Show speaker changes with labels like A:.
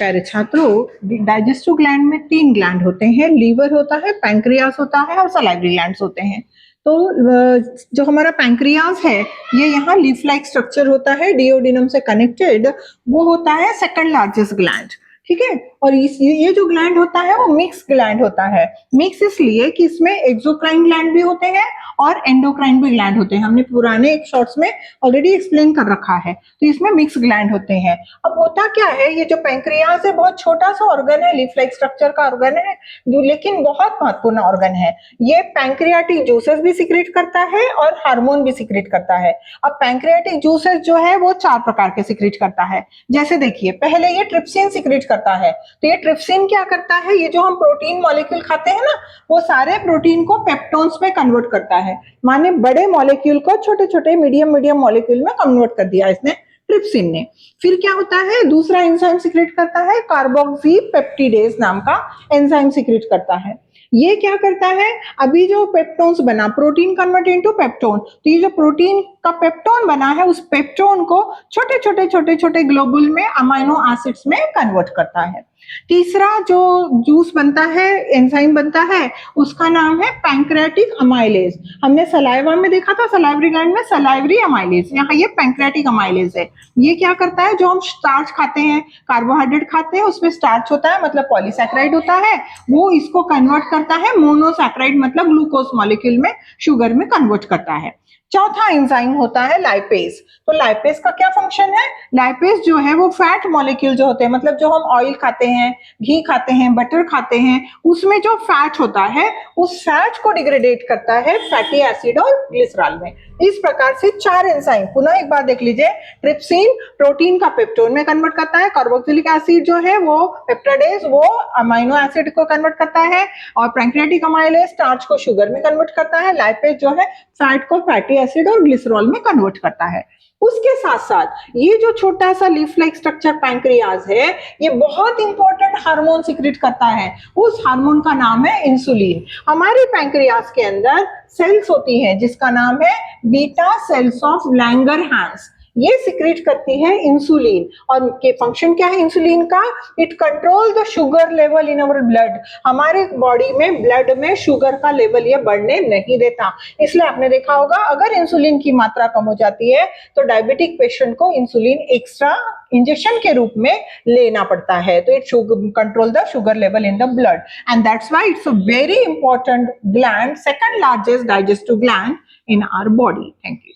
A: प्यारे छात्रों, digestive gland में 3 ग्लैंड होते हैं, लीवर होता है, पैंक्रियास होता है और सलाइवरी ग्लैंड्स होते हैं। तो जो हमारा पैंक्रियास है ये यहाँ लीफ लाइक स्ट्रक्चर होता है, डिओडिनम से कनेक्टेड, वो होता है सेकंड लार्जेस्ट ग्लैंड, ठीक है। और ये जो ग्लैंड होता है वो मिक्स ग्लैंड होता है। मिक्स इसलिए कि इसमें एक्सोक्राइन ग्लैंड भी होते हैं और एंडोक्राइन भी ग्लैंड होते हैं। हमने पुराने एक शॉर्ट्स में ऑलरेडी एक्सप्लेन कर रखा है। तो इसमें मिक्स ग्लैंड होते हैं। अब होता क्या है, ये जो पैंक्रियास है बहुत छोटा सा ऑर्गन है, लीफ लाइक स्ट्रक्चर का ऑर्गन है, लेकिन बहुत महत्वपूर्ण ऑर्गन है। ये पैंक्रियाटिक जूसेस भी सिक्रेट करता है और हार्मोन भी सिक्रेट करता है। अब पैंक्रियाटिक जूसेस जो है वो 4 प्रकार के सिक्रेट करता है। जैसे देखिए, पहले ये ट्रिप्सिन सिक्रेट करता है। तो ये ट्रिप्सिन क्या करता है, ये जो हम प्रोटीन मॉलिक्यूल खाते हैं ना, वो सारे प्रोटीन को पेप्टोन्स में कन्वर्ट करता है। माने बड़े मॉलिक्यूल को छोटे छोटे मीडियम मॉलिक्यूल में कन्वर्ट कर दिया इसने, ट्रिप्सिन ने। फिर क्या होता है, दूसरा एंजाइम सिक्रेट करता है, कार्बोक्सी पेप्टिडेज नाम का एंजाइम सिक्रेट करता है। ये क्या करता है, अभी जो पेप्टोन्स बना, प्रोटीन कन्वर्ट इनटू पेप्टोन, तो ये जो प्रोटीन का पेप्टोन बना है उस पेप्टोन को छोटे छोटे ग्लोबुल में अमाइनो एसिड्स में कन्वर्ट करता है। तीसरा जो जूस बनता है, एंजाइम बनता है, उसका नाम है पैंक्रियाटिक अमाइलेज। हमने सलाइवा में देखा था, सलाइवरी ग्लैंड में सलाइवरी अमाइलेज, यहाँ ये पैंक्रियाटिक अमाइलेज है। ये क्या करता है, जो हम स्टार्च खाते हैं, कार्बोहाइड्रेट खाते हैं, उसमें स्टार्च होता है मतलब पॉलीसैकेराइड होता है, वो इसको कन्वर्ट करता है मोनोसैकेराइड मतलब ग्लूकोज मॉलिक्यूल में, शुगर में कन्वर्ट करता है। चौथा एंजाइम होता है लाइपेज। तो लाइपेज का क्या फंक्शन है, लाइपेज जो है वो फैट मॉलिक्यूल जो होते हैं, मतलब जो हम ऑयल खाते हैं, घी खाते हैं, बटर खाते हैं, उसमें जो फैट होता है उस फैट को डिग्रेडेट करता है फैटी एसिड और ग्लिसरॉल में। इस प्रकार से 4 एंजाइम, पुनः एक बार देख लीजिए, ट्रिप्सिन प्रोटीन का पेप्टोन में कन्वर्ट करता है, कार्बोक्सिलिक एसिड जो है वो पेप्टाइडेज वो अमीनो एसिड को कन्वर्ट करता है, और पैंक्रियाटिक अमाइलेज स्टार्च को शुगर में कन्वर्ट करता है, लाइपेज जो है फैट को फैटी एसिड और ग्लिसरॉल में कन्वर्ट करता है। उसके साथ साथ ये जो छोटा सा लीफ लाइक स्ट्रक्चर पैंक्रियाज है, ये बहुत इंपॉर्टेंट हार्मोन सिक्रेट करता है। उस हार्मोन का नाम है इंसुलिन। हमारे पैंक्रियाज के अंदर सेल्स होती हैं जिसका नाम है बीटा सेल्स ऑफ लैंगरहैंस, ये सिक्रेट करती है इंसुलिन। और के फंक्शन क्या है इंसुलिन का, it control the sugar level in our blood. हमारे बॉडी में ब्लड में शुगर का लेवल ये बढ़ने नहीं देता। इसलिए आपने देखा होगा, अगर इंसुलिन की मात्रा कम हो जाती है तो डायबिटिक पेशेंट को इंसुलिन एक्स्ट्रा इंजेक्शन के रूप में लेना पड़ता है। तो it control the sugar level in the blood, and that's why it's a very important gland, second largest digestive gland in our body. Thank you.